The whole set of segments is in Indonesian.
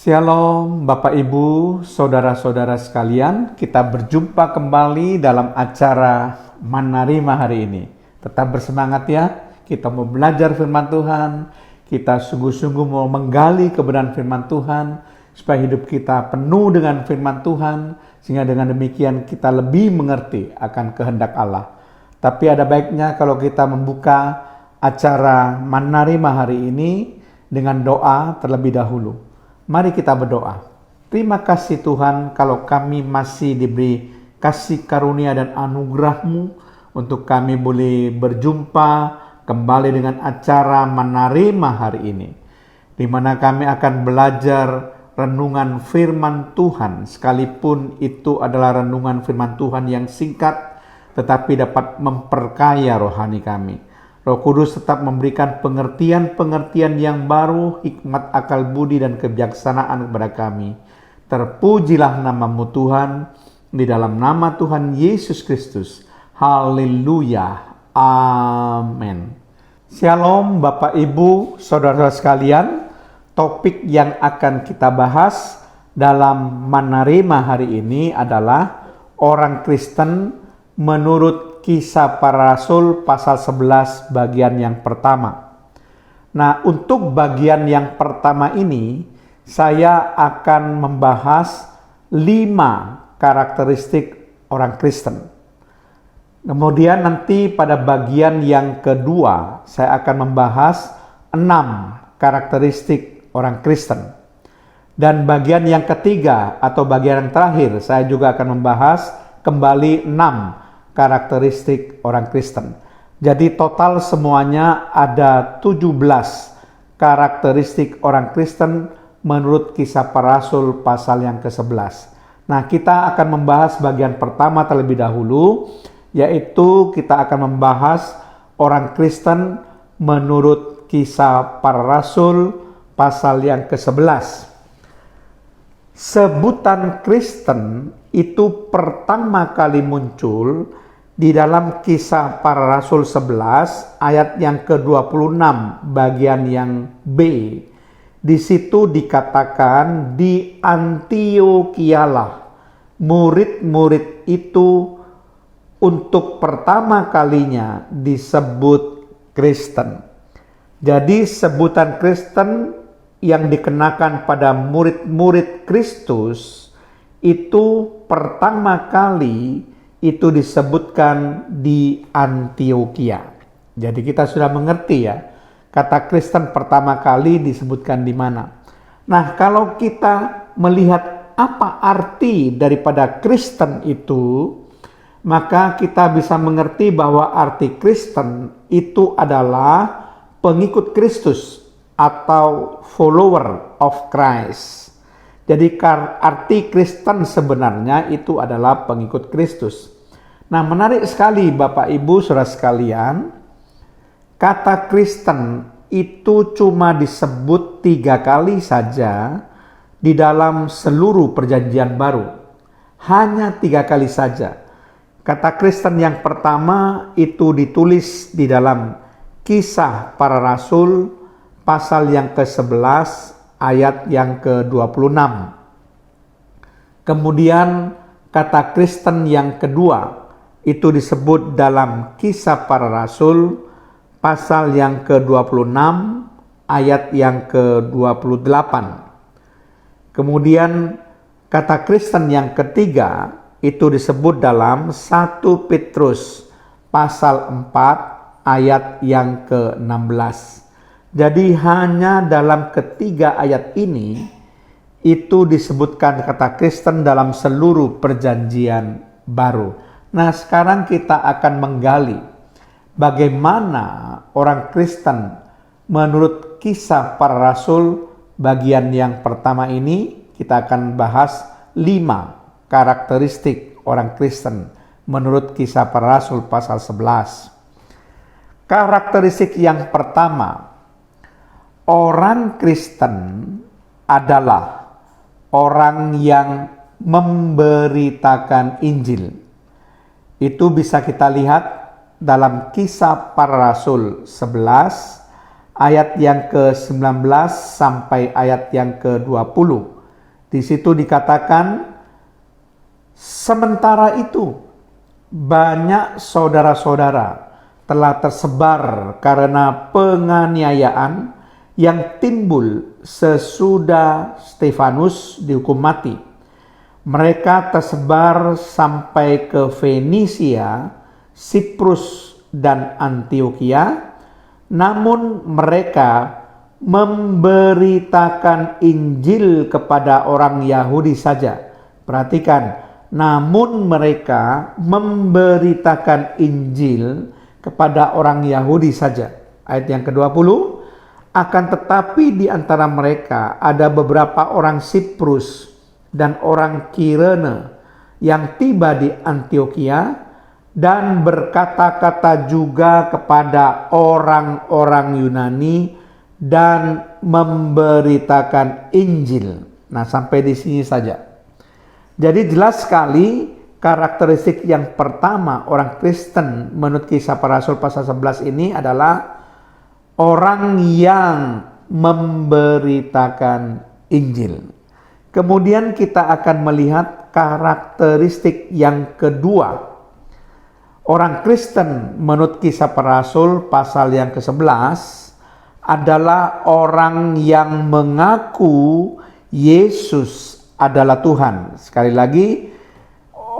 Shalom Bapak Ibu, Saudara-saudara sekalian, kita berjumpa kembali dalam acara Manarima hari ini. Tetap bersemangat ya, kita mau belajar firman Tuhan, kita sungguh-sungguh mau menggali kebenaran firman Tuhan, supaya hidup kita penuh dengan firman Tuhan, sehingga dengan demikian kita lebih mengerti akan kehendak Allah. Tapi ada baiknya kalau kita membuka acara Manarima hari ini dengan doa terlebih dahulu. Mari kita berdoa. Terima kasih Tuhan kalau kami masih diberi kasih karunia dan anugerah-Mu untuk kami boleh berjumpa kembali dengan acara Manarima hari ini, di mana kami akan belajar renungan firman Tuhan, sekalipun itu adalah renungan firman Tuhan yang singkat, tetapi dapat memperkaya rohani kami. Roh Kudus tetap memberikan pengertian-pengertian yang baru, hikmat, akal budi, dan kebijaksanaan kepada kami. Terpujilah nama-Mu Tuhan, di dalam nama Tuhan Yesus Kristus. Haleluya. Amin. Shalom Bapak Ibu, Saudara sekalian. Topik yang akan kita bahas dalam Manarima hari ini adalah orang Kristen menurut Kisah Para Rasul pasal 11 bagian yang pertama. Nah, untuk bagian yang pertama ini saya akan membahas 5 karakteristik orang Kristen. Kemudian nanti pada bagian yang kedua saya akan membahas 6 karakteristik orang Kristen. Dan bagian yang ketiga atau bagian yang terakhir saya juga akan membahas kembali 6 karakteristik orang Kristen. Jadi total semuanya ada 17 karakteristik orang Kristen menurut Kisah Para Rasul pasal yang ke-11. Nah, kita akan membahas bagian pertama terlebih dahulu, yaitu kita akan membahas orang Kristen menurut Kisah Para Rasul pasal yang ke-11. Sebutan Kristen itu pertama kali muncul di dalam Kisah Para Rasul 11 ayat yang ke-26 bagian yang B. Di situ dikatakan di Antiokialah murid-murid itu untuk pertama kalinya disebut Kristen. Jadi sebutan Kristen yang dikenakan pada murid-murid Kristus itu pertama kali itu disebutkan di Antiokhia. Jadi kita sudah mengerti ya, kata Kristen pertama kali disebutkan di mana. Nah, kalau kita melihat apa arti daripada Kristen itu, maka kita bisa mengerti bahwa arti Kristen itu adalah pengikut Kristus atau follower of Christ. Jadi arti Kristen sebenarnya itu adalah pengikut Kristus. Nah, menarik sekali Bapak Ibu Saudara sekalian, kata Kristen itu cuma disebut 3 kali saja di dalam seluruh perjanjian baru. Hanya 3 kali saja. Kata Kristen yang pertama itu ditulis di dalam Kisah Para Rasul pasal yang ke-11 ayat yang ke-26. Kemudian kata Kristen yang kedua itu disebut dalam Kisah Para Rasul pasal yang ke-26 ayat yang ke-28. Kemudian kata Kristen yang ketiga itu disebut dalam 1 Petrus pasal 4 ayat yang ke-16. Jadi hanya dalam ketiga ayat ini itu disebutkan kata Kristen dalam seluruh perjanjian baru. Nah, sekarang kita akan menggali bagaimana orang Kristen menurut Kisah Para Rasul bagian yang pertama ini. Kita akan bahas 5 karakteristik orang Kristen menurut Kisah Para Rasul pasal 11. Karakteristik yang pertama, orang Kristen adalah orang yang memberitakan Injil. Itu bisa kita lihat dalam Kisah Para Rasul 11 ayat yang ke-19 sampai ayat yang ke-20. Di situ dikatakan, sementara itu banyak saudara-saudara telah tersebar karena penganiayaan yang timbul sesudah Stefanus dihukum mati. Mereka tersebar sampai ke Fenisia, Siprus, dan Antioquia, namun mereka memberitakan Injil kepada orang Yahudi saja. Perhatikan, namun mereka memberitakan Injil kepada orang Yahudi saja. Ayat yang ke-20, akan tetapi di antara mereka ada beberapa orang Siprus dan orang Kirene yang tiba di Antioquia dan berkata-kata juga kepada orang-orang Yunani dan memberitakan Injil. Nah, sampai di sini saja. Jadi jelas sekali karakteristik yang pertama orang Kristen menurut Kisah Para Rasul pasal 11 ini adalah orang yang memberitakan Injil. Kemudian kita akan melihat karakteristik yang kedua. Orang Kristen menurut Kisah Para Rasul pasal yang ke-11 adalah orang yang mengaku Yesus adalah Tuhan. Sekali lagi,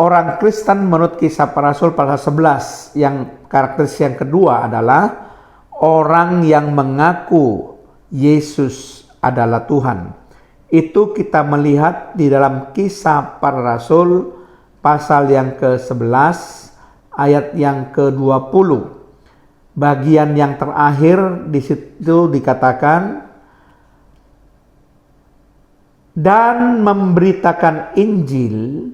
orang Kristen menurut Kisah Para Rasul pasal 11 yang karakteristik yang kedua adalah orang yang mengaku Yesus adalah Tuhan. Itu kita melihat di dalam Kisah Para Rasul pasal yang ke-11 ayat yang ke-20. Bagian yang terakhir di situ dikatakan, dan memberitakan Injil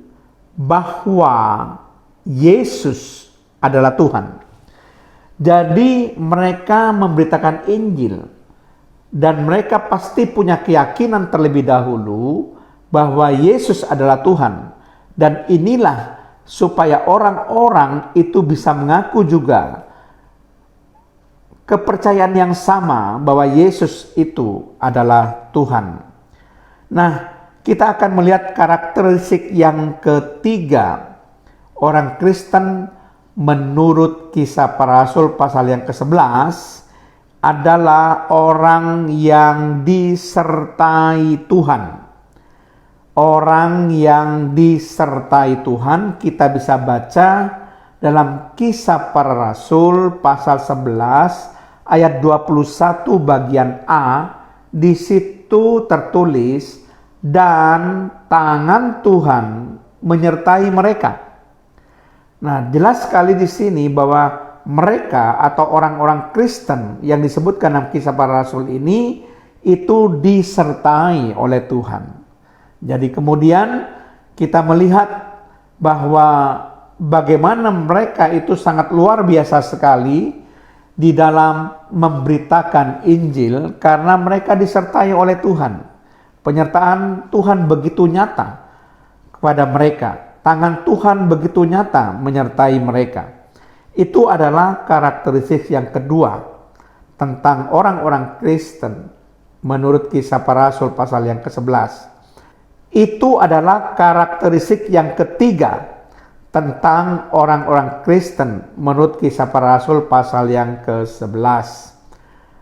bahwa Yesus adalah Tuhan. Jadi mereka memberitakan Injil dan mereka pasti punya keyakinan terlebih dahulu bahwa Yesus adalah Tuhan. Dan inilah supaya orang-orang itu bisa mengaku juga kepercayaan yang sama bahwa Yesus itu adalah Tuhan. Nah, kita akan melihat karakteristik yang ketiga orang Kristen menurut Kisah Para Rasul pasal yang ke-11 adalah orang yang disertai Tuhan. Orang yang disertai Tuhan kita bisa baca dalam Kisah Para Rasul pasal 11 ayat 21 bagian A. Di situ tertulis, dan tangan Tuhan menyertai mereka. Nah, jelas sekali di sini bahwa mereka atau orang-orang Kristen yang disebutkan dalam Kisah Para Rasul ini itu disertai oleh Tuhan. Jadi kemudian kita melihat bahwa bagaimana mereka itu sangat luar biasa sekali di dalam memberitakan Injil karena mereka disertai oleh Tuhan. Penyertaan Tuhan begitu nyata kepada mereka. Tangan Tuhan begitu nyata menyertai mereka. Itu adalah karakteristik yang kedua tentang orang-orang Kristen menurut Kisah Para Rasul pasal yang ke-11. Itu adalah karakteristik yang ketiga tentang orang-orang Kristen menurut Kisah Para Rasul pasal yang ke-11.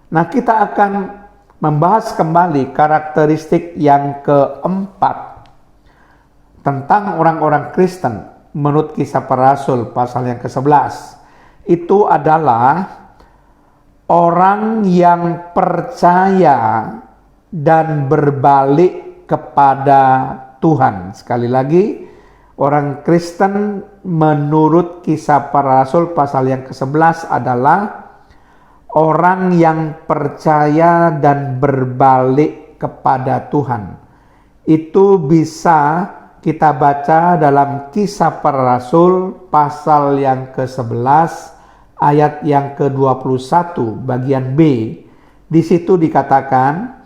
Nah, kita akan membahas kembali karakteristik yang keempat tentang orang-orang Kristen menurut Kisah Para Rasul pasal yang ke-11. Itu adalah orang yang percaya dan berbalik kepada Tuhan. Sekali lagi, orang Kristen menurut Kisah Para Rasul pasal yang ke-11 adalah orang yang percaya dan berbalik kepada Tuhan. Itu bisa kita baca dalam Kisah Para Rasul pasal yang ke-11 ayat yang ke-21 bagian B. Di situ dikatakan,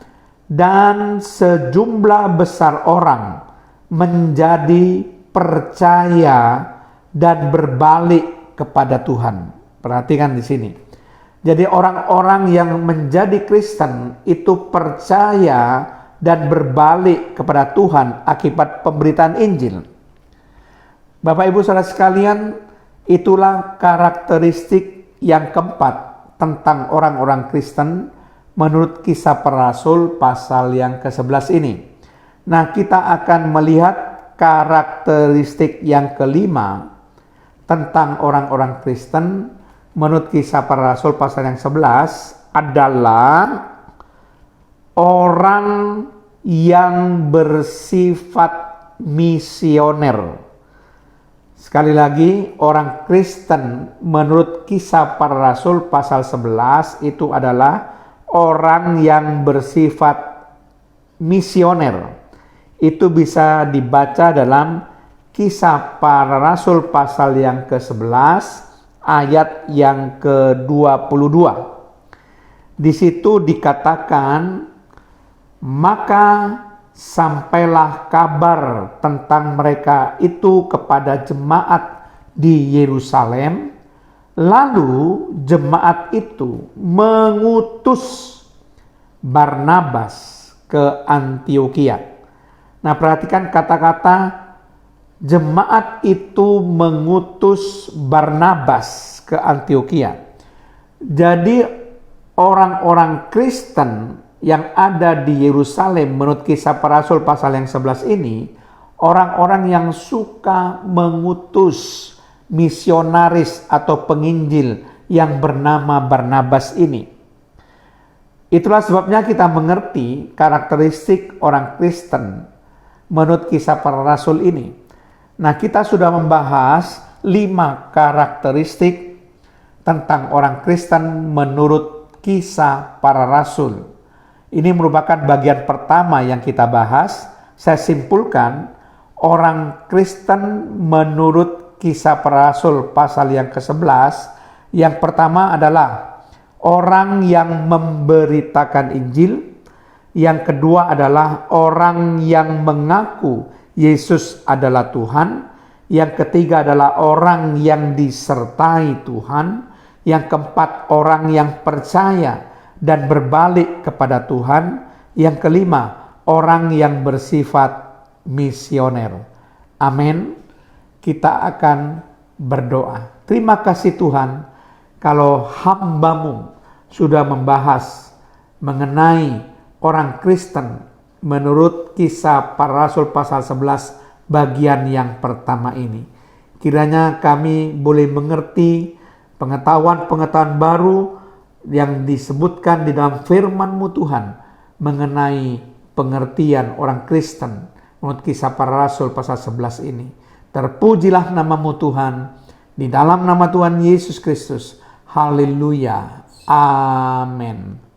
dan sejumlah besar orang menjadi percaya dan berbalik kepada Tuhan. Perhatikan di sini. Jadi orang-orang yang menjadi Kristen itu percaya dan berbalik kepada Tuhan akibat pemberitaan Injil. Bapak Ibu Saudara sekalian, itulah karakteristik yang keempat tentang orang-orang Kristen menurut Kisah Para Rasul pasal yang ke-11 ini. Nah, kita akan melihat karakteristik yang kelima tentang orang-orang Kristen menurut Kisah Para Rasul pasal yang 11 adalah orang yang bersifat misioner. Sekali lagi, orang Kristen menurut Kisah Para Rasul pasal 11 itu adalah orang yang bersifat misioner. Itu bisa dibaca dalam Kisah Para Rasul pasal yang ke-11 ayat yang ke-22. Di situ dikatakan, maka sampailah kabar tentang mereka itu kepada jemaat di Yerusalem. Lalu jemaat itu mengutus Barnabas ke Antiokhia. Nah, perhatikan kata-kata jemaat itu mengutus Barnabas ke Antiokhia. Jadi orang-orang Kristen yang ada di Yerusalem menurut Kisah Para Rasul pasal yang 11 ini, orang-orang yang suka mengutus misionaris atau penginjil yang bernama Barnabas ini. Itulah sebabnya kita mengerti karakteristik orang Kristen menurut Kisah Para Rasul ini. Nah, kita sudah membahas 5 karakteristik tentang orang Kristen menurut Kisah Para Rasul. Ini merupakan bagian pertama yang kita bahas. Saya simpulkan, orang Kristen menurut Kisah Para Rasul pasal yang ke-11, yang pertama adalah orang yang memberitakan Injil. Yang kedua adalah orang yang mengaku Yesus adalah Tuhan. Yang ketiga adalah orang yang disertai Tuhan. Yang keempat, orang yang percaya dan berbalik kepada Tuhan. Yang kelima, orang yang bersifat misioner. Amin. Kita akan berdoa. Terima kasih Tuhan, kalau hamba-Mu sudah membahas mengenai orang Kristen menurut Kisah Para Rasul pasal 11 bagian yang pertama ini. Kiranya kami boleh mengerti pengetahuan-pengetahuan baru yang disebutkan di dalam firman-Mu Tuhan mengenai pengertian orang Kristen menurut Kisah Para Rasul pasal 11 ini. Terpujilah nama-Mu Tuhan, di dalam nama Tuhan Yesus Kristus. Haleluya. Amin.